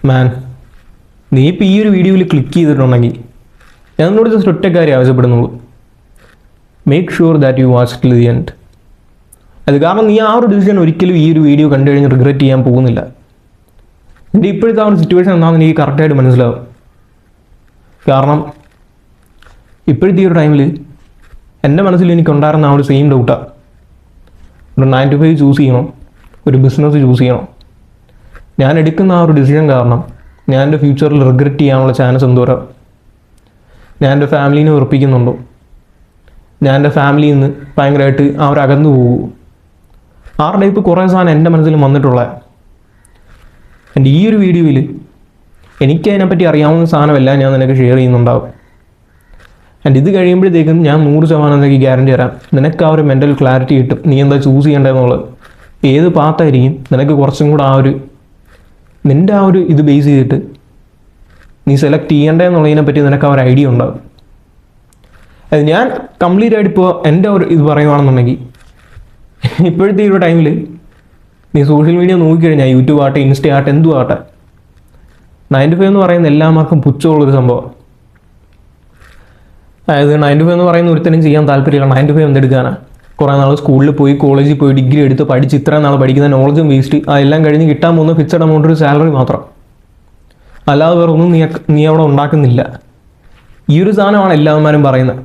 മാൻ, നീ ഇപ്പോൾ ഈ ഒരു വീഡിയോയിൽ ക്ലിക്ക് ചെയ്തിട്ടുണ്ടെങ്കിൽ ഞാൻ നിന്നോട് ജസ്റ്റ് ഒറ്റ കാര്യം ആവശ്യപ്പെടുന്നുള്ളൂ. Make sure that you watch till the end. അത് കാരണം നീ ആ ഒരു ഡിസിഷൻ ഒരിക്കലും ഈ ഒരു വീഡിയോ കണ്ടു കഴിഞ്ഞ് റിഗ്രറ്റ് ചെയ്യാൻ പോകുന്നില്ല. എൻ്റെ ഇപ്പോഴത്തെ ആ ഒരു സിറ്റുവേഷൻ എന്താണെന്ന് എനിക്ക് കറക്റ്റായിട്ട് മനസ്സിലാവും. കാരണം ഇപ്പോഴത്തെ ഈ ഒരു ടൈമിൽ എൻ്റെ മനസ്സിൽ എനിക്കുണ്ടായിരുന്ന ആ ഒരു സെയിം ഡൗട്ടാണ്. ഒരു 9 to 5 ചൂസ് ചെയ്യണം, ഒരു ബിസിനസ് ചൂസ് ചെയ്യണം. ഞാൻ എടുക്കുന്ന ആ ഒരു ഡിസിഷൻ കാരണം ഞാൻ എൻ്റെ ഫ്യൂച്ചറിൽ റിഗ്രറ്റ് ചെയ്യാനുള്ള ചാൻസ് എന്തോരം. ഞാൻ എൻ്റെ ഫാമിലീനെ ഉറപ്പിക്കുന്നുണ്ടോ? ഞാൻ എൻ്റെ ഫാമിലിയിൽ നിന്ന് ഭയങ്കരമായിട്ട് അവരകന്നു പോകുമോ? ആ ടൈപ്പ് കുറേ സാധനം എൻ്റെ മനസ്സിൽ വന്നിട്ടുള്ള. എൻ്റെ ഈ ഒരു വീഡിയോയിൽ എനിക്കതിനെപ്പറ്റി അറിയാവുന്ന സാധനമെല്ലാം ഞാൻ നിനക്ക് ഷെയർ ചെയ്യുന്നുണ്ടാവും. ആൻഡ് ഇത് കഴിയുമ്പോഴത്തേക്കും ഞാൻ 100% നിനക്ക് ഗ്യാരണ്ടി തരാം, നിനക്ക് ആ ഒരു മെൻ്റൽ ക്ലാരിറ്റി കിട്ടും. നീ എന്താ ചൂസ് ചെയ്യേണ്ടതെന്നുള്ളത്, ഏത് പാത്തായിരിക്കും നിനക്ക് കുറച്ചും കൂടെ ആ ഒരു നിൻ്റെ ആ ഒരു ഇത് ബേസ് ചെയ്തിട്ട് നീ സെലക്ട് ചെയ്യേണ്ടതെന്നുള്ളതിനെ പറ്റി നിനക്ക് ആ ഒരു ഐഡിയ ഉണ്ടാകും. അത് ഞാൻ കംപ്ലീറ്റ് ആയിട്ട് ഇപ്പോൾ എൻ്റെ ഒരു ഇത് പറയുകയാണെന്നുണ്ടെങ്കിൽ, ഇപ്പോഴത്തെ ഈ ഒരു ടൈമിൽ നീ സോഷ്യൽ മീഡിയ നോക്കിക്കഴിഞ്ഞാൽ യൂട്യൂബ് ആട്ടെ, ഇൻസ്റ്റ ആട്ടെ, എന്തും ആട്ടെ, 9 to 5 എന്ന് പറയുന്ന എല്ലാവർക്കും പുച്ഛമുള്ളൊരു സംഭവം. അതായത് 9 to 5 എന്ന് പറയുന്ന ഒരുത്തനും ചെയ്യാൻ താല്പര്യമില്ല. 9 to 5 എന്തെടുക്കാനാണ്? കുറേ നാൾ സ്കൂളിൽ പോയി, കോളേജിൽ പോയി, ഡിഗ്രി എടുത്ത് പഠിച്ച് ഇത്രയും നാൾ പഠിക്കുന്ന നോളജും വേസ്റ്റ്. അതെല്ലാം കഴിഞ്ഞ് കിട്ടാൻ പോകുന്ന ഫിക്സഡ് എമൗണ്ട് ഒരു സാലറി മാത്രം, അല്ലാതെ വേറെ ഒന്നും നീ അവിടെ ഉണ്ടാക്കുന്നില്ല. ഈ ഒരു സാധനമാണ് എല്ലാവന്മാരും പറയുന്നത്.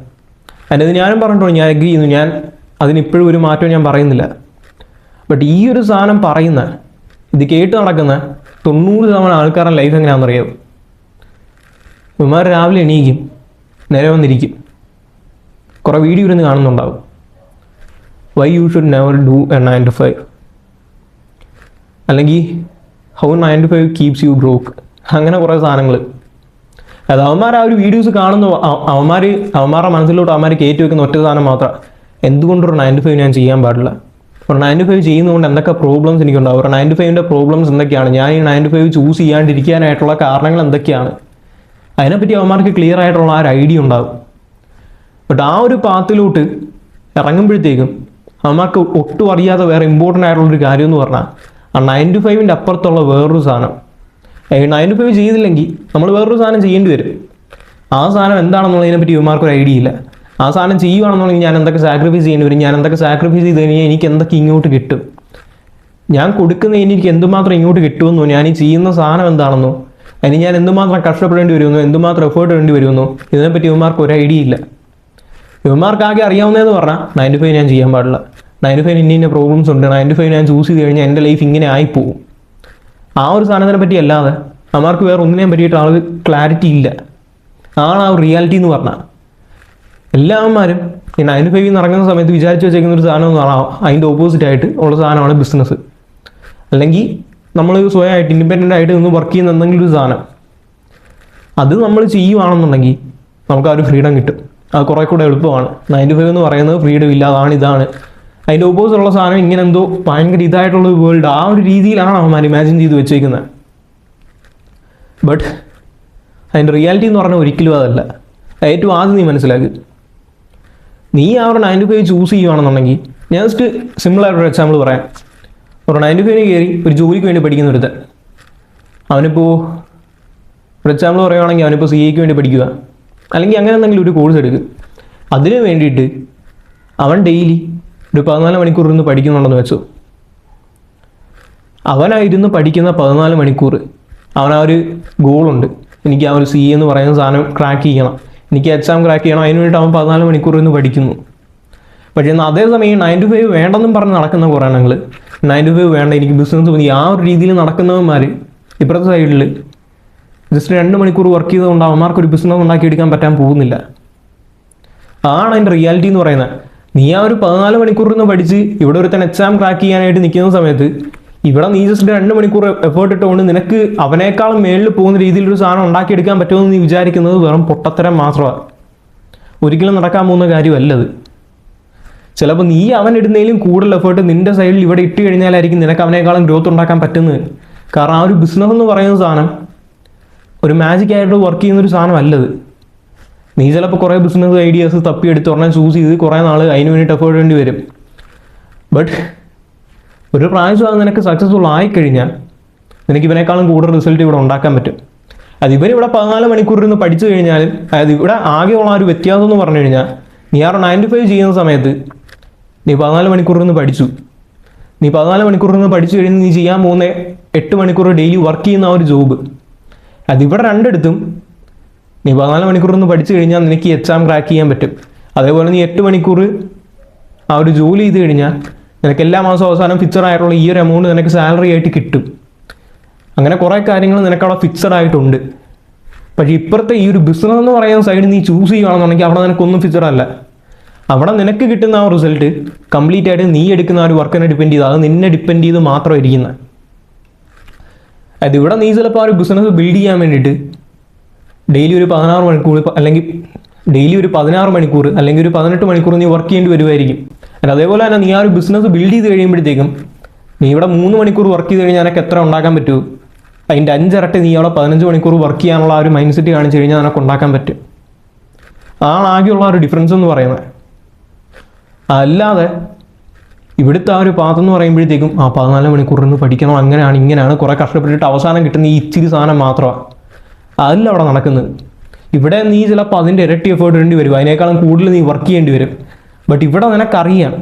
അതിനത് ഞാനും പറഞ്ഞിട്ടുണ്ട്, ഞാൻ അഗ്രി ചെയ്യുന്നു. ഞാൻ അതിനിപ്പോഴും ഒരു മാറ്റവും ഞാൻ പറയുന്നില്ല. ബട്ട് ഈ ഒരു സാധനം പറയുന്ന, ഇത് കേട്ട് നടക്കുന്ന 90% ആൾക്കാരുടെ ലൈഫ് എങ്ങനെയാണെന്നറിയാം. ഇവന്മാർ രാവിലെ എണീക്കും, നേരെ വന്നിരിക്കും, കുറേ വീഡിയോ ഇരുന്ന് കാണുന്നുണ്ടാവും. Why you should never do a 9 to 5, അല്ലെങ്കിൽ how 9 to 5 keeps you broke, അങ്ങനെ കുറേ സാധനങ്ങൾ. അത് അവന്മാർ ആ ഒരു വീഡിയോസ് കാണുന്ന അവന്മാരുടെ മനസ്സിലോട്ട് അവന്മാർ കയറ്റി വെക്കുന്ന ഒറ്റ സാധനം മാത്രം, എന്തുകൊണ്ടൊരു 9 to 5 ഞാൻ ചെയ്യാൻ പാടില്ല, ഒരു 9 to 5 ചെയ്യുന്നതുകൊണ്ട് എന്തൊക്കെ പ്രോബ്ലംസ് എനിക്കുണ്ടാവും, ഒരു 9 to 5ൻ്റെ പ്രോബ്ലംസ് എന്തൊക്കെയാണ്, ഞാൻ ഈ 9 to 5 ചൂസ് ചെയ്യാണ്ടിരിക്കാനായിട്ടുള്ള കാരണങ്ങൾ എന്തൊക്കെയാണ്, അതിനെപ്പറ്റി അവന്മാർക്ക് ക്ലിയർ ആയിട്ടുള്ള ആ ഒരു ഐഡിയ ഉണ്ടാകും. ബട്ട് ആ ഒരു പാത്തിലോട്ട് ഇറങ്ങുമ്പോഴത്തേക്കും അവന്മാർക്ക് ഒട്ടും അറിയാതെ വേറെ ഇമ്പോർട്ടൻ്റ് ആയിട്ടുള്ളൊരു കാര്യം എന്ന് പറഞ്ഞാൽ ആ 9 to 5ൻ്റെ അപ്പുറത്തുള്ള വേറൊരു സാധനം. 9 to 5 ചെയ്തില്ലെങ്കിൽ നമ്മൾ വേറൊരു സാധനം ചെയ്യേണ്ടി വരും. ആ സാധനം എന്താണെന്നുള്ളതിനെപ്പറ്റി ഇവന്മാർക്കൊരു ഐഡിയ ഇല്ല. ആ സാധനം ചെയ്യുകയാണെന്നുണ്ടെങ്കിൽ ഞാൻ എന്തൊക്കെ സാക്രിഫൈസ് ചെയ്യേണ്ടി വരും, ഞാൻ എന്തൊക്കെ സാക്രിഫൈസ് ചെയ്ത് കഴിഞ്ഞാൽ എനിക്ക് എന്തൊക്കെ ഇങ്ങോട്ട് കിട്ടും, ഞാൻ കൊടുക്കുന്ന എനിക്ക് എന്തുമാത്രം ഇങ്ങോട്ട് കിട്ടുമെന്നോ, ഞാൻ ഈ ചെയ്യുന്ന സാധനം എന്താണെന്നോ, അതിന് ഞാൻ എന്തുമാത്രം കഷ്ടപ്പെടേണ്ടി വരുമെന്നോ, എന്തുമാത്രം എഫേർട്ട് ഇടേണ്ടി വരുമെന്നോ, ഇതിനെപ്പറ്റി ഇവന്മാർക്ക് ഒരു ഐഡിയ ഇല്ല. ഇവന്മാർക്കാകെ അറിയാവുന്നതെന്ന് പറഞ്ഞാൽ 9 to 5 ഞാൻ ചെയ്യാൻ പാടില്ല, 9 to 5 ഇന്ന പ്രോബ്ലംസ് ഉണ്ട്, 9 to 5 ഞാൻ ചൂസ് ചെയ്ത് കഴിഞ്ഞാൽ എൻ്റെ ലൈഫ് ഇങ്ങനെ ആയിപ്പോവും. ആ ഒരു സാധനത്തിനെ പറ്റി അല്ലാതെ അവന്മാർക്ക് വേറെ ഒന്നിനെയും പറ്റിയിട്ട് ആൾക്ക് ക്ലാരിറ്റി ഇല്ല. ആണ് ആ ഒരു റിയാലിറ്റി എന്ന് പറഞ്ഞാൽ. എല്ലാവന്മാരും ഈ 9 to 5 ഇറങ്ങുന്ന സമയത്ത് വിചാരിച്ച് വെച്ചേക്കുന്ന ഒരു സാധനം എന്ന് പറഞ്ഞാൽ അതിൻ്റെ ഓപ്പോസിറ്റ് ആയിട്ട് ഉള്ള സാധനമാണ് ബിസിനസ്, അല്ലെങ്കിൽ നമ്മൾ സ്വയമായിട്ട് ഇൻഡിപെൻഡൻ്റ് ആയിട്ട് നിന്ന് വർക്ക് ചെയ്യുന്ന എന്തെങ്കിലും ഒരു സാധനം. അത് നമ്മൾ ചെയ്യുവാണെന്നുണ്ടെങ്കിൽ നമുക്ക് ആ ഒരു ഫ്രീഡം കിട്ടും. അത് കുറേ കൂടെ എളുപ്പമാണ്. 9 to 5 എന്ന് പറയുന്നത് ഫ്രീഡം ഇല്ല, അതാണ് ഇതാണ്. അതിൻ്റെ ഓപ്പോസിറ്റ് ഉള്ള സാധനം ഇങ്ങനെ എന്തോ ഭയങ്കര ഇതായിട്ടുള്ള വേൾഡ്, ആ ഒരു രീതിയിലാണ് അവന്മാർ ഇമാജിൻ ചെയ്ത് വെച്ചേക്കുന്നത്. ബട്ട് അതിൻ്റെ റിയാലിറ്റി എന്ന് പറഞ്ഞാൽ ഒരിക്കലും അതല്ല. ഏറ്റവും ആദ്യം നീ മനസ്സിലാക്കി, നീ ആ ഒരു 9 to 5 ചൂസ് ചെയ്യുകയാണെന്നുണ്ടെങ്കിൽ, ഞാൻ ജസ്റ്റ് സിമ്പിളായിട്ടൊരു എക്സാമ്പിൾ പറയാം. ഒരു 9 to 5 കയറി ഒരു ജോലിക്ക് വേണ്ടി പഠിക്കുന്ന ഒരുത്തൻ, അവനിപ്പോൾ ഒരു എക്സാമ്പിൾ പറയുകയാണെങ്കിൽ അവനിപ്പോൾ CA വേണ്ടി പഠിക്കുക, അല്ലെങ്കിൽ അങ്ങനെ എന്തെങ്കിലും ഒരു കോഴ്സ് എടുക്കുക. അതിന് വേണ്ടിയിട്ട് അവൻ ഡെയിലി ഒരു 14 മണിക്കൂർ ഇരുന്ന് പഠിക്കുന്നുണ്ടെന്ന് വെച്ചു. അവനായിരുന്നു പഠിക്കുന്ന 14 മണിക്കൂർ അവൻ ആ ഒരു ഗോളുണ്ട്, എനിക്ക് ആ ഒരു CA എന്ന് പറയുന്ന സാധനം ക്രാക്ക് ചെയ്യണം, എനിക്ക് എക്സാം ക്രാക്ക് ചെയ്യണം, അതിന് വേണ്ടിയിട്ട് അവൻ 14 മണിക്കൂർ ഇരുന്ന് പഠിക്കുന്നു. പക്ഷേ എന്നാൽ അതേസമയം 9 to 5 വേണ്ടെന്നും പറഞ്ഞ് നടക്കുന്ന കുറേ എണ്ണങ്ങൾ, 9 to 5 വേണ്ട എനിക്ക് ബിസിനസ് മതി, ആ ഒരു രീതിയിൽ നടക്കുന്നവന്മാർ ഇപ്പുറത്തെ സൈഡിൽ ജസ്റ്റ് 2 മണിക്കൂർ വർക്ക് ചെയ്തുകൊണ്ട് അവന്മാർക്കൊരു ബിസിനസ് ഉണ്ടാക്കിയെടുക്കാൻ പറ്റാൻ പോകുന്നില്ല. ആണ് അതിൻ്റെ റിയാലിറ്റി എന്ന് പറയുന്നത്. നീ ആ ഒരു 14 മണിക്കൂർ നിന്ന് പഠിച്ച് ഇവിടെ ഒരുത്തൻ എക്സാം ക്രാക്ക് ചെയ്യാനായിട്ട് നിൽക്കുന്ന സമയത്ത് ഇവിടെ നീ ജസ്റ്റ് 2 മണിക്കൂർ എഫേർട്ട് ഇട്ടുകൊണ്ട് നിനക്ക് അവനേക്കാളും മേളിൽ പോകുന്ന രീതിയിലൊരു സാധനം ഉണ്ടാക്കിയെടുക്കാൻ പറ്റുമെന്ന് നീ വിചാരിക്കുന്നത് വെറും പൊട്ടത്തരം മാത്രമാണ്. ഒരിക്കലും നടക്കാൻ പോകുന്ന കാര്യമല്ലത്. ചിലപ്പോൾ നീ അവനിടുന്നതിലും കൂടുതൽ എഫേർട്ട് നിൻ്റെ സൈഡിൽ ഇവിടെ ഇട്ട് കഴിഞ്ഞാലായിരിക്കും നിനക്ക് അവനേക്കാളും ഗ്രോത്ത് ഉണ്ടാക്കാൻ പറ്റുന്നത്. കാരണം ആ ഒരു ബിസിനസ് എന്ന് പറയുന്ന സാധനം ഒരു മാജിക് ആയിട്ട് വർക്ക് ചെയ്യുന്നൊരു സാധനം അല്ലത്. നീ ചിലപ്പോൾ കുറേ ബിസിനസ് ഐഡിയാസ് തപ്പിയെടുത്ത് ഒരെണ്ണം ചൂസ് ചെയ്ത് കുറേ നാൾ അതിന് വേണ്ടിയിട്ട് എഫേർട്ട് വേണ്ടി വരും. ബട്ട് ഒരു പ്രാവശ്യം അത് നിനക്ക് സക്സസ്ഫുൾ ആയിക്കഴിഞ്ഞാൽ നിനക്ക് ഇവനേക്കാളും കൂടുതൽ റിസൾട്ട് ഇവിടെ ഉണ്ടാക്കാൻ പറ്റും. അത് ഇവനിവിടെ 14 മണിക്കൂർ ഇരുന്ന് പഠിച്ചു കഴിഞ്ഞാലും, അതായത് ഇവിടെ ആകെയുള്ള ആ ഒരു വ്യത്യാസം എന്ന് പറഞ്ഞു കഴിഞ്ഞാൽ, നീ ആ 9 to 5 ചെയ്യുന്ന സമയത്ത് നീ 14 മണിക്കൂർ ഇരുന്ന് പഠിച്ചു. നീ 14 മണിക്കൂർ ഇരുന്ന് പഠിച്ചു കഴിഞ്ഞ് നീ ചെയ്യാൻ പോകുന്ന 8 മണിക്കൂർ ഡെയിലി വർക്ക് ചെയ്യുന്ന ആ ഒരു ജോബ്, അതിവിടെ രണ്ടിടത്തും നീ 14 മണിക്കൂർ ഇരുന്ന് പഠിച്ചു കഴിഞ്ഞാൽ നിനക്ക് എക്സാം ക്രാക്ക് ചെയ്യാൻ പറ്റും. അതേപോലെ നീ 8 മണിക്കൂർ ആ ഒരു ജോലി ചെയ്ത് കഴിഞ്ഞാൽ നിനക്ക് എല്ലാ മാസവും അവസാനം ഫിക്സഡ് ആയിട്ടുള്ള ഈ ഒരു എമൗണ്ട് നിനക്ക് സാലറി ആയിട്ട് കിട്ടും. അങ്ങനെ കുറേ കാര്യങ്ങൾ നിനക്കവിടെ ഫിക്സഡ് ആയിട്ടുണ്ട്. പക്ഷേ ഇപ്പുറത്തെ ഈ ഒരു ബിസിനസ് എന്ന് പറയുന്ന സൈഡ് നീ ചൂസ് ചെയ്യുകയാണെന്നുണ്ടെങ്കിൽ അവിടെ നിനക്കൊന്നും ഫിക്സഡ് അല്ല. അവിടെ നിനക്ക് കിട്ടുന്ന ആ റിസൾട്ട് കംപ്ലീറ്റ് ആയിട്ട് നീ എടുക്കുന്ന ആ ഒരു വർക്കിനെ ഡിപ്പെൻഡ് ചെയ്ത്, അത് നിന്നെ ഡിപ്പെൻഡ് ചെയ്ത് മാത്രം ഇരിക്കുന്നത്. അതായത് ഇവിടെ നീ ചിലപ്പോൾ ആ ഒരു ബിസിനസ് ബിൽഡ് ചെയ്യാൻ വേണ്ടിയിട്ട് ഡെയിലി ഒരു 16 മണിക്കൂർ അല്ലെങ്കിൽ ഡെയിലി ഒരു 16 മണിക്കൂർ അല്ലെങ്കിൽ ഒരു 18 മണിക്കൂർ നീ വർക്ക് ചെയ്യേണ്ടി വരുമായിരിക്കും. അതേപോലെ തന്നെ നീ ആ ഒരു ബിസിനസ് ബിൽഡ് ചെയ്ത് കഴിയുമ്പോഴത്തേക്കും നീ ഇവിടെ 3 മണിക്കൂർ വർക്ക് ചെയ്ത് കഴിഞ്ഞാൽ നിനക്ക് എത്ര ഉണ്ടാക്കാൻ പറ്റുമോ അതിൻ്റെ 5 ഇരട്ടി നീ അവിടെ 15 മണിക്കൂർ വർക്ക് ചെയ്യാനുള്ള ആ ഒരു മൈൻഡ് സെറ്റ് കാണിച്ചു കഴിഞ്ഞാൽ നിനക്ക് ഉണ്ടാക്കാൻ പറ്റും. അതാണ് ആകെയുള്ള ആ ഒരു ഡിഫറൻസ് എന്ന് പറയുന്നത്. അല്ലാതെ ഇവിടുത്തെ ആ ഒരു പാത്ത് എന്ന് പറയുമ്പോഴത്തേക്കും 14 മണിക്കൂർ നിന്ന് പഠിക്കണം, അങ്ങനെയാണ് ഇങ്ങനെയാണ്, കുറേ കഷ്ടപ്പെട്ടിട്ട് അവസാനം കിട്ടുന്ന ഈ ഇച്ചിരി സാധനം മാത്രമാണ്. അതല്ല അവിടെ നടക്കുന്നത്. ഇവിടെ നീ ചിലപ്പോൾ അതിൻ്റെ ഇരട്ടി എഫേർട്ട് ഇടേണ്ടി വരും, അതിനേക്കാളും കൂടുതൽ നീ വർക്ക് ചെയ്യേണ്ടി വരും. ബട്ട് ഇവിടെ നിനക്കറിയാം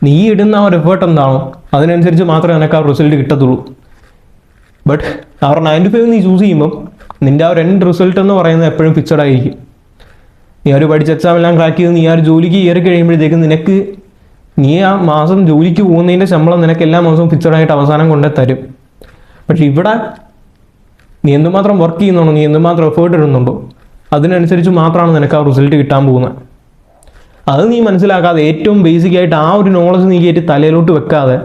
നീ ഇടുന്ന ആ ഒരു എഫേർട്ട് എന്താണോ അതിനനുസരിച്ച് മാത്രമേ നിനക്ക് ആ റിസൾട്ട് കിട്ടത്തുള്ളൂ. ബട്ട് ആ 9 to 5 നീ ചൂസ് ചെയ്യുമ്പം നിൻ്റെ ആ ഒരു എൻഡ് റിസൾട്ട് എന്ന് പറയുന്നത് എപ്പോഴും ഫിക്സഡ് ആയിരിക്കും. നീ ആ ഒരു പഠിച്ച എക്സാം എല്ലാം ക്രാക്ക് ചെയ്ത് നീ ആ ഒരു ജോലിക്ക് കയറി കഴിയുമ്പോഴത്തേക്കും നിനക്ക് നീ ആ മാസം ജോലിക്ക് പോകുന്നതിൻ്റെ ശമ്പളം നിനക്ക് എല്ലാ മാസവും ഫിക്സഡ് ആയിട്ട് അവസാനം കൊണ്ടേ തരും. പക്ഷെ ഇവിടെ നീ എന്തുമാത്രം വർക്ക് ചെയ്യുന്നുണ്ടോ, നീ എന്തുമാത്രം എഫേർട്ട് ഇടുന്നുണ്ടോ അതിനനുസരിച്ച് മാത്രമാണ് നിനക്ക് ആ റിസൾട്ട് കിട്ടാൻ പോകുന്നത്. അത് നീ മനസ്സിലാക്കാതെ ഏറ്റവും ബേസിക് ആയിട്ട് ആ ഒരു നോളജ് നീ കയറ്റി തലയിലോട്ട് വെക്കാതെ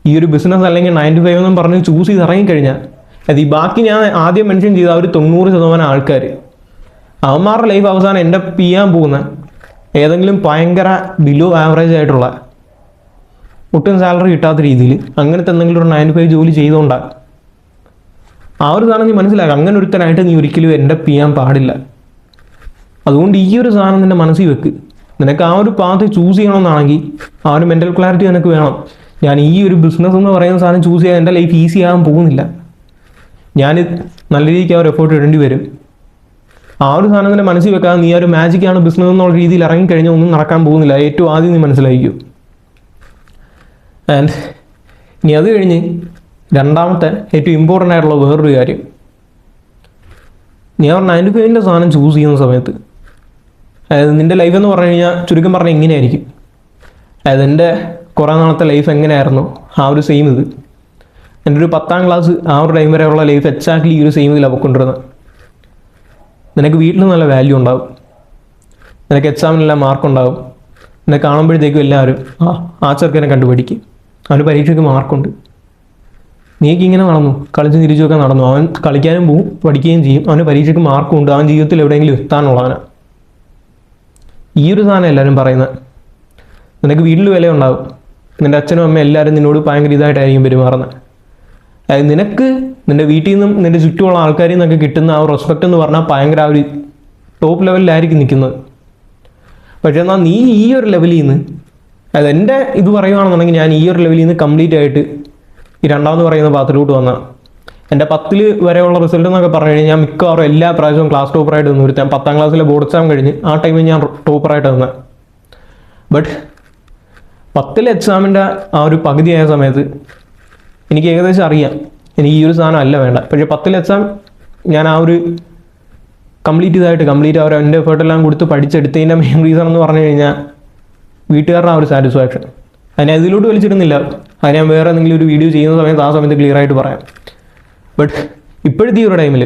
ഈ ഒരു ബിസിനസ് അല്ലെങ്കിൽ 9 to 5 എന്നും പറഞ്ഞ് ചൂസ് ചെയ്ത് ഇറങ്ങിക്കഴിഞ്ഞാൽ അത് ഈ ബാക്കി ഞാൻ ആദ്യം മെൻഷൻ ചെയ്ത ആ ഒരു 90% ആൾക്കാർ അവന്മാരുടെ ലൈഫ് അവസാനം എൻ്റെ ചെയ്യാൻ പോകുന്ന ഏതെങ്കിലും ഭയങ്കര ബിലോ ആവറേജ് ആയിട്ടുള്ള ഒട്ടും സാലറി കിട്ടാത്ത രീതിയിൽ അങ്ങനത്തെ എന്തെങ്കിലും ഒരു 9 to 5 ജോലി ചെയ്തുകൊണ്ടാണ്. ആ ഒരു സാധനം നീ മനസ്സിലാക്കുക. അങ്ങനെ ഒരുത്തനായിട്ട് നീ ഒരിക്കലും എൻ്റെ ചെയ്യാൻ പാടില്ല. അതുകൊണ്ട് ഈ ഒരു സാധനം നിൻ്റെ മനസ്സിൽ വെക്ക്. നിനക്ക് ആ ഒരു പാത്ത് ചൂസ് ചെയ്യണമെന്നാണെങ്കിൽ ആ ഒരു മെൻ്റൽ ക്ലാരിറ്റി നിനക്ക് വേണം. ഞാൻ ഈ ഒരു ബിസിനസ് എന്ന് പറയുന്ന സാധനം ചൂസ് ചെയ്യാൻ എൻ്റെ ലൈഫ് ഈസി ആകാൻ പോകുന്നില്ല, ഞാൻ നല്ല രീതിക്ക് ആ ഒരു എഫേർട്ട് ഇടേണ്ടി വരും. ആ ഒരു സാധനം നിൻ്റെ മനസ്സിൽ വെക്കാതെ നീ ആ ഒരു മാജിക്കാണ് ബിസിനസ് എന്നുള്ള രീതിയിൽ ഇറങ്ങിക്കഴിഞ്ഞാൽ ഒന്നും നടക്കാൻ പോകുന്നില്ല. ഏറ്റവും ആദ്യം നീ മനസ്സിലാക്കിക്കോ. ആൻഡ് ഇനി അത് കഴിഞ്ഞ് രണ്ടാമത്തെ ഏറ്റവും ഇമ്പോർട്ടൻ്റ് ആയിട്ടുള്ള വേറൊരു കാര്യം, നീ ആ 9 to 5 സാധനം ചൂസ് ചെയ്യുന്ന സമയത്ത് അതായത് നിൻ്റെ ലൈഫ് എന്ന് പറഞ്ഞു കഴിഞ്ഞാൽ ചുരുക്കം പറഞ്ഞാൽ എങ്ങനെയായിരിക്കും, അതായത് എൻ്റെ കുറേ നാളത്തെ ലൈഫ് എങ്ങനെയായിരുന്നു ആ ഒരു സെയിം ഇത് എൻ്റെ ഒരു 10ാം ക്ലാസ് ആ ഒരു ടൈം വരെയുള്ള ലൈഫ് എക്സാക്ട്ലി ഈ ഒരു സെയിം ഇതിലാണ് പോയിക്കൊണ്ടിരുന്നത്. നിനക്ക് വീട്ടിൽ നല്ല വാല്യൂ ഉണ്ടാവും, നിനക്ക് എക്സാമിനെല്ലാം മാർക്കുണ്ടാവും, നിന്നെ കാണുമ്പോഴത്തേക്കും എല്ലാവരും ആ ചെറുക്കനെ കണ്ടുപിടിക്കും, അവന് പരീക്ഷയ്ക്ക് മാർക്കുണ്ട്. നീക്ക് ഇങ്ങനെ നടന്നു, കളിച്ച് തിരിച്ചുമൊക്കെ നടന്നു. അവൻ കളിക്കാനും പോവും, പഠിക്കുകയും ചെയ്യും, അവന് പരീക്ഷയ്ക്ക് മാർക്കും ഉണ്ട്, അവൻ ജീവിതത്തിൽ എവിടെയെങ്കിലും എത്താനുള്ളവനാണ്. ഈ ഒരു സാധനം എല്ലാവരും പറയുന്നത്. നിനക്ക് വീട്ടിൽ വില ഉണ്ടാവും, നിൻ്റെ അച്ഛനും അമ്മയും എല്ലാവരും നിന്നോട് ഭയങ്കര ഇതായിട്ടായിരിക്കും പെരുമാറുന്നത്. അതായത് നിനക്ക് നിൻ്റെ വീട്ടിൽ നിന്നും നിൻ്റെ ചുറ്റുമുള്ള ആൾക്കാരിൽ നിന്നൊക്കെ കിട്ടുന്ന ആ ഒരു റെസ്പെക്റ്റ് എന്ന് പറഞ്ഞാൽ ഭയങ്കര ആ ഒരു ടോപ്പ് ലെവലിലായിരിക്കും നിൽക്കുന്നത്. പക്ഷേ എന്നാൽ നീ ഈ ഒരു ലെവലിൽ നിന്ന്, അതായത് എൻ്റെ ഇത് പറയുകയാണെന്നുണ്ടെങ്കിൽ ഞാൻ ഈ ഒരു ലെവലിൽ നിന്ന് കംപ്ലീറ്റ് ആയിട്ട് ഈ രണ്ടാമെന്ന് പറയുന്ന പാത്രത്തിലോട്ട് വന്ന എൻ്റെ 10ൽ വരെയുള്ള റിസൾട്ട് എന്നൊക്കെ പറഞ്ഞു കഴിഞ്ഞാൽ ഞാൻ മിക്കവാറും എല്ലാ പ്രാവശ്യവും ക്ലാസ് ടോപ്പറായിട്ട് നിന്ന് ഒരുത്താൻ 10ാം ക്ലാസ്സിലെ ബോർഡ് എക്സാം കഴിഞ്ഞ് ആ ടൈമിൽ ഞാൻ ടോപ്പറായിട്ട് നിന്ന്. ബട്ട് 10ലെ എക്സാമിൻ്റെ ആ ഒരു പകുതിയായ സമയത്ത് എനിക്ക് ഏകദേശം അറിയാം എനിക്ക് ഈ ഒരു സാധനം അല്ല വേണ്ട. പക്ഷേ 10ലെ എക്സാം ഞാൻ ആ ഒരു കംപ്ലീറ്റ് അവർ എൻ്റെ എഫേർട്ടെല്ലാം കൊടുത്ത് പഠിച്ചെടുത്തതിൻ്റെ മെയിൻ റീസൺ എന്ന് പറഞ്ഞു കഴിഞ്ഞാൽ വീട്ടുകാരുടെ ആ ഒരു സാറ്റിസ്ഫാക്ഷൻ. അതിനെ അതിലോട്ട് വലിച്ചിരുന്നില്ല, അത് ഞാൻ വേറെ എന്തെങ്കിലും ഒരു വീഡിയോ ചെയ്യുന്ന സമയത്ത് ആ സമയത്ത് ക്ലിയർ ആയിട്ട് പറയാം. ബട്ട് ഇപ്പോഴത്തെ ഈ ഒരു ടൈമിൽ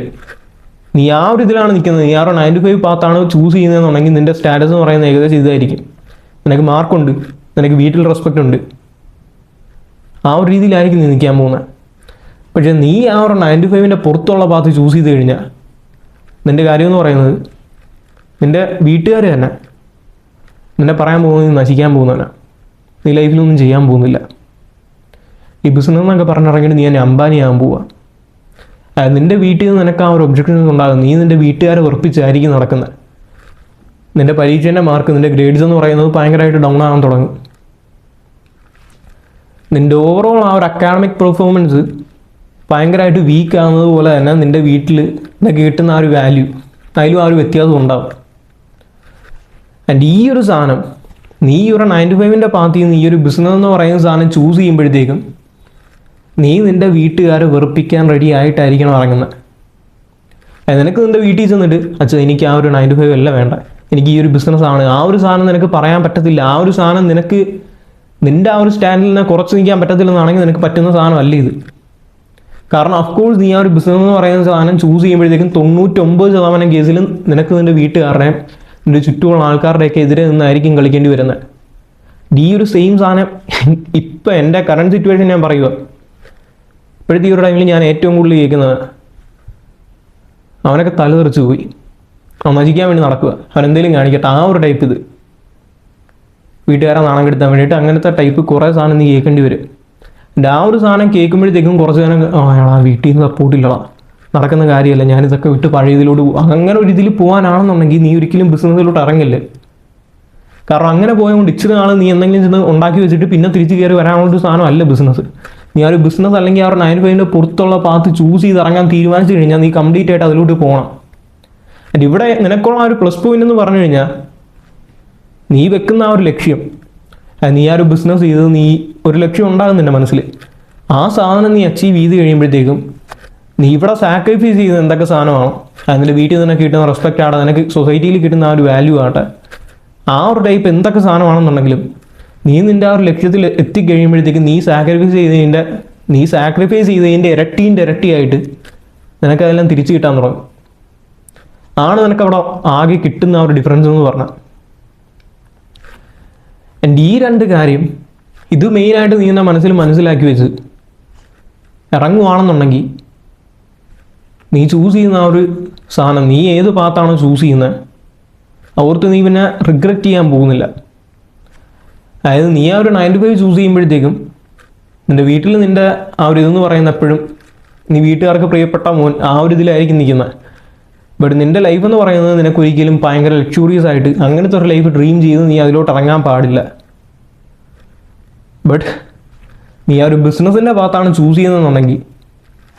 നീ ആ ഒരു ഇതിലാണ് നിൽക്കുന്നത്, നീ ആ ഒരു 9 to 5 പാത്താണ് ചൂസ് ചെയ്യുന്നതെന്നുണ്ടെങ്കിൽ നിൻ്റെ സ്റ്റാറ്റസ് എന്ന് പറയുന്നത് ഏകദേശം ഇതായിരിക്കും. നിനക്ക് മാർക്കുണ്ട്, നിനക്ക് വീട്ടിൽ റെസ്പെക്റ്റ് ഉണ്ട്, ആ ഒരു രീതിയിലായിരിക്കും നീ നിൽക്കാൻ പോകുന്നത്. പക്ഷേ നീ ആ ഒരു 9 to 5 പുറത്തുള്ള പാത്ത് ചൂസ് ചെയ്ത് കഴിഞ്ഞാൽ നിൻ്റെ കാര്യം എന്ന് പറയുന്നത് നിൻ്റെ വീട്ടുകാർ തന്നെ നിന്നെ പറയാൻ പോകുന്നത് നീ നശിക്കാൻ പോകുന്നവനാണ്, നീ ലൈഫിലൊന്നും ചെയ്യാൻ പോകുന്നില്ല. ഈ ബിസിനസ് എന്നൊക്കെ പറഞ്ഞിറങ്ങിയിട്ട് നീ എന്നെ അംബാനിയാകാൻ പോവുക. നിൻ്റെ വീട്ടിൽ നിന്ന് നിനക്ക് ആ ഒരു ഒബ്ജക്റ്റീവ് ഉണ്ടാകും. നീ നിൻ്റെ വീട്ടുകാരെ വെറുപ്പിച്ചായിരിക്കും നടക്കുന്നത്. നിൻ്റെ പരീക്ഷേൻ്റെ മാർക്ക്, നിൻ്റെ ഗ്രേഡ്സ് എന്ന് പറയുന്നത് ഭയങ്കരമായിട്ട് ഡൗൺ ആകാൻ തുടങ്ങും. നിൻ്റെ ഓവറോൾ ആ ഒരു അക്കാഡമിക് പെർഫോമൻസ് ഭയങ്കരമായിട്ട് വീക്ക് ആകുന്നത് പോലെ തന്നെ നിൻ്റെ വീട്ടിൽ നിനക്ക് കിട്ടുന്ന ആ ഒരു വാല്യൂ അതിലും ആ ഒരു വ്യത്യാസം ഉണ്ടാവും. ആൻഡ് ഈ ഒരു സാധനം നീ ഒരു 9 to 5 പാത്തിൽ നിന്ന് ഈ ഒരു ബിസിനസ് എന്ന് പറയുന്ന സാധനം ചൂസ് ചെയ്യുമ്പോഴത്തേക്കും നീ നിൻ്റെ വീട്ടുകാരെ വെറുപ്പിക്കാൻ റെഡി ആയിട്ടായിരിക്കണം ഇറങ്ങുന്നത്. നിനക്ക് നിൻ്റെ വീട്ടിൽ ചെന്നിട്ട് അച്ഛൻ എനിക്ക് ആ ഒരു 9 to 5 അല്ല വേണ്ട, എനിക്ക് ഈ ഒരു ബിസിനസ്സാണ്, ആ ഒരു സാധനം നിനക്ക് പറയാൻ പറ്റത്തില്ല. ആ ഒരു സാധനം നിനക്ക് നിൻ്റെ ആ ഒരു സ്റ്റാൻഡിൽ നിന്ന് കുറച്ച് നിൽക്കാൻ പറ്റത്തില്ലെന്നാണെങ്കിൽ നിനക്ക് പറ്റുന്ന സാധനമല്ല ഇത്. കാരണം അഫ്കോഴ്സ് നീ ആ ഒരു ബിസിനസ് എന്ന് പറയുന്ന സാധനം ചൂസ് ചെയ്യുമ്പോഴത്തേക്കും 99% കേസിലും നിനക്ക് നിൻ്റെ വീട്ടുകാരുടെയും നിൻ്റെ ചുറ്റുമുള്ള ആൾക്കാരുടെയൊക്കെ എതിരെ നിന്നായിരിക്കും കളിക്കേണ്ടി വരുന്നത്. ഈ ഒരു സെയിം സാധനം ഇപ്പം എൻ്റെ കറണ്ട് സിറ്റുവേഷൻ ഞാൻ പറയുക, ഇപ്പോഴത്തെ ഈ ഒരു ടൈമിൽ ഞാൻ ഏറ്റവും കൂടുതൽ കേൾക്കുന്നത് അവനൊക്കെ തലതെറിച്ച് പോയി, അവൻ നശിക്കാൻ വേണ്ടി നടക്കുക, അവനെന്തെങ്കിലും കാണിക്കട്ടെ, ആ ഒരു ടൈപ്പ്. ഇത് വീട്ടുകാരെ നാണം കെടുത്താൻ വേണ്ടിയിട്ട് അങ്ങനത്തെ ടൈപ്പ് കുറേ സാധനം നീ കേൾക്കേണ്ടി വരും. എൻ്റെ ആ ഒരു സാധനം കേൾക്കുമ്പോഴത്തേക്കും കുറച്ച് നേരം ആ വീട്ടിൽ നിന്ന് സപ്പോർട്ടില്ലടാ, നടക്കുന്ന കാര്യമല്ല, ഞാനിതൊക്കെ വിട്ട് പഴയ ഇതിലോട്ട് പോകും. അങ്ങനെ ഒരു ഇതിൽ പോകാനാണെന്നുണ്ടെങ്കിൽ നീ ഒരിക്കലും ബിസിനസ്സിലോട്ട് ഇറങ്ങില്ല. കാരണം അങ്ങനെ പോയതുകൊണ്ട് ഇച്ചിരി നാൾ നീ എന്തെങ്കിലും ചെന്ന് ഉണ്ടാക്കി വെച്ചിട്ട് പിന്നെ തിരിച്ച് കയറി വരാനുള്ളൊരു സാധനമല്ല ബിസിനസ്. നീ ആ ഒരു ബിസിനസ് അല്ലെങ്കിൽ ആ ഒരു 9 to 5 പുറത്തുള്ള പാത്ത് ചൂസ് ചെയ്ത് ഇറങ്ങാൻ തീരുമാനിച്ചു കഴിഞ്ഞാൽ നീ കംപ്ലീറ്റ് ആയിട്ട് അതിലോട്ട് പോകണം. ഇവിടെ നിനക്കുള്ള ആ ഒരു പ്ലസ് പോയിന്റ് എന്ന് പറഞ്ഞു കഴിഞ്ഞാൽ നീ വെക്കുന്ന ആ ഒരു ലക്ഷ്യം, നീ ആ ഒരു ബിസിനസ് ചെയ്ത് നീ ഒരു ലക്ഷ്യം ഉണ്ടാകും നിൻ്റെ മനസ്സിൽ. ആ സാധനം നീ അച്ചീവ് ചെയ്ത് കഴിയുമ്പോഴത്തേക്കും നീ ഇവിടെ സാക്രിഫൈസ് ചെയ്ത് എന്തൊക്കെ സാധനമാണോ, അതിൻ്റെ വീട്ടിൽ നിനക്ക് കിട്ടുന്ന റെസ്പെക്റ്റ് ആട്ടെ, നിനക്ക് സൊസൈറ്റിയിൽ കിട്ടുന്ന ആ ഒരു വാല്യൂ ആട്ടെ, ആ ഒരു ടൈപ്പ് എന്തൊക്കെ സാധനമാണെന്നുണ്ടെങ്കിലും നീ നിൻ്റെ ആ ഒരു ലക്ഷ്യത്തിൽ എത്തിക്കഴിയുമ്പോഴത്തേക്കും നീ സാക്രിഫൈസ് ചെയ്തതിൻ്റെ ഇരട്ടിയായിട്ട് നിനക്കതെല്ലാം തിരിച്ചു കിട്ടാൻ തുടങ്ങും. ആണ് നിനക്കവിടെ ആകെ കിട്ടുന്ന ആ ഒരു ഡിഫറൻസ് എന്ന് പറഞ്ഞാൽ. ആൻഡ് ഈ 2 കാര്യം ഇത് മെയിനായിട്ട് നീ എൻ്റെ മനസ്സിലാക്കി വെച്ച് ഇറങ്ങുവാണെന്നുണ്ടെങ്കിൽ നീ ചൂസ് ചെയ്യുന്ന ആ ഒരു സാധനം, നീ ഏത് പാത്താണോ ചൂസ് ചെയ്യുന്നത് ഓർത്ത് നീ പിന്നെ റിഗ്രറ്റ് ചെയ്യാൻ പോകുന്നില്ല. അതായത് നീ ആ ഒരു 9 to 5 ചൂസ് ചെയ്യുമ്പോഴത്തേക്കും നിൻ്റെ വീട്ടിൽ നിൻ്റെ ആ ഒരു ഇതെന്ന് പറയുന്ന എപ്പോഴും നീ വീട്ടുകാർക്ക് പ്രിയപ്പെട്ട മോൻ ആ ഒരു ഇതിലായിരിക്കും നിൽക്കുന്നത്. ബട്ട് നിൻ്റെ ലൈഫ് എന്ന് പറയുന്നത് നിനക്കൊരിക്കലും ഭയങ്കര ലക്ഷൂറിയസ് ആയിട്ട് അങ്ങനത്തെ ഒരു ലൈഫ് ഡ്രീം ചെയ്ത് നീ അതിലോട്ട് ഇറങ്ങാൻ പാടില്ല. ബട്ട് നീ ആ ഒരു ബിസിനസ്സിൻ്റെ ഭാഗത്താണ് ചൂസ് ചെയ്യുന്നതെന്നുണ്ടെങ്കിൽ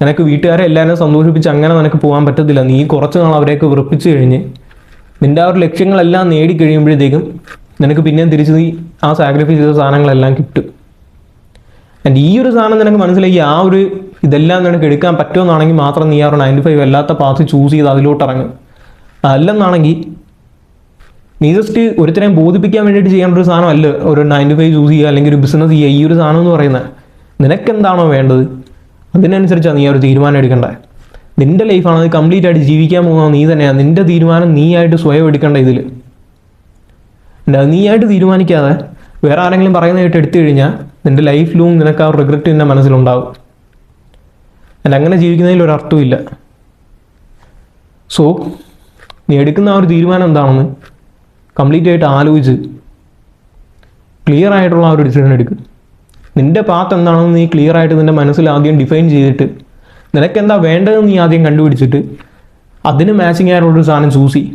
നിനക്ക് വീട്ടുകാരെ എല്ലാവരും സന്തോഷിപ്പിച്ച് അങ്ങനെ നിനക്ക് പോകാൻ പറ്റത്തില്ല. നീ കുറച്ച് നാൾ അവരെയൊക്കെ വെറുപ്പിച്ച് കഴിഞ്ഞ് നിൻ്റെ ആ ഒരു ലക്ഷ്യങ്ങളെല്ലാം നേടിക്കഴിയുമ്പോഴത്തേക്കും നിനക്ക് പിന്നെയും തിരിച്ച് നീ ആ സാക്രിഫൈസ് ചെയ്ത സാധനങ്ങളെല്ലാം കിട്ടും. ആൻഡ് ഈ ഒരു സാധനം നിനക്ക് മനസ്സിലാക്കി ആ ഒരു ഇതെല്ലാം നിനക്ക് എടുക്കാൻ പറ്റുമെന്നാണെങ്കിൽ മാത്രം നീ ആ ഒരു 9 to 5 അല്ലാത്ത പാത്ത് ചൂസ് ചെയ്ത് അതിലോട്ട് ഇറങ്ങും. അല്ലെന്നാണെങ്കിൽ നീ ജസ്റ്റ് ഒരുത്തരെയും ബോധിപ്പിക്കാൻ വേണ്ടിയിട്ട് ചെയ്യേണ്ട ഒരു സാധനമല്ല ഒരു 9 to 5 ചൂസ് ചെയ്യുക അല്ലെങ്കിൽ ഒരു ബിസിനസ് ചെയ്യുക. ഈ ഒരു സാധനം എന്ന് പറയുന്നത് നിനക്കെന്താണോ വേണ്ടത് അതിനനുസരിച്ചാണ് നീ ആ ഒരു തീരുമാനം എടുക്കേണ്ടത്. നിൻ്റെ ലൈഫാണ്, അത് കംപ്ലീറ്റ് ആയിട്ട് ജീവിക്കാൻ പോകുന്നത് നീ തന്നെയാണ്. നിൻ്റെ തീരുമാനം നീ ആയിട്ട് സ്വയം എടുക്കേണ്ട. ഇതിൽ നീ ആയിട്ട് തീരുമാനിക്കാതെ വേറെ ആരെങ്കിലും പറയുന്നതായിട്ട് എടുത്തു കഴിഞ്ഞാൽ നിൻ്റെ ലൈഫിലും നിനക്ക് ആ റിഗ്രറ്റ് നിൻ്റെ മനസ്സിലുണ്ടാവും. അങ്ങനെ ജീവിക്കുന്നതിൽ ഒരർത്ഥമില്ല. സോ നീ എടുക്കുന്ന ആ ഒരു തീരുമാനം എന്താണെന്ന് കംപ്ലീറ്റ് ആയിട്ട് ആലോചിച്ച് ക്ലിയർ ആയിട്ടുള്ള ആ ഒരു ഡിസിഷൻ എടുക്കുക. നിൻ്റെ പാത്ത് എന്താണെന്ന് നീ ക്ലിയർ ആയിട്ട് നിൻ്റെ മനസ്സിൽ ആദ്യം ഡിഫൈൻ ചെയ്തിട്ട് നിനക്കെന്താ വേണ്ടതെന്ന് നീ ആദ്യം കണ്ടുപിടിച്ചിട്ട് അതിന് മാച്ചിങ് ആയിട്ടുള്ളൊരു സാധനം ചൂസ് ചെയ്യും.